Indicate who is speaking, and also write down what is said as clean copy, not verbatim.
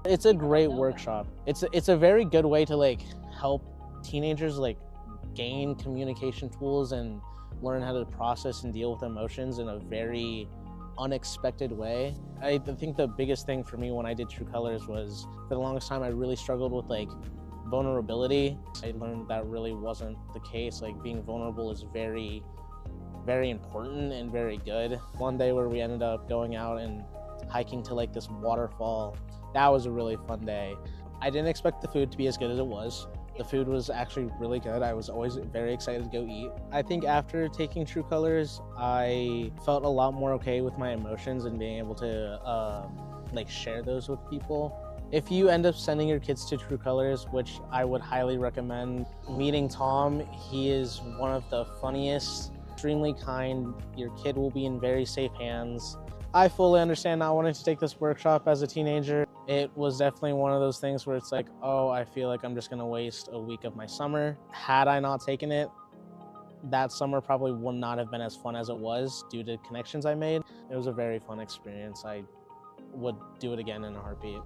Speaker 1: It's a great workshop. It's a very good way to like help teenagers like gain communication tools and learn how to process and deal with emotions in a very unexpected way. I think the biggest thing for me when I did True Colors was for the longest time I really struggled with like vulnerability. I learned that really wasn't the case. Like being vulnerable is very, very important and very good. One day where we ended up going out and hiking to like this waterfall, that was a really fun day. I didn't expect the food to be as good as it was. The food was actually really good. I was always very excited to go eat. I think after taking True Colors, I felt a lot more okay with my emotions and being able to like share those with people. If you end up sending your kids to True Colors, which I would highly recommend, meeting Tom, he is one of the funniest, extremely kind. Your kid will be in very safe hands. I fully understand not wanting to take this workshop as a teenager. It was definitely one of those things where it's like, oh, I feel like I'm just gonna waste a week of my summer. Had I not taken it, that summer probably would not have been as fun as it was due to connections I made. It was a very fun experience. I would do it again in a heartbeat.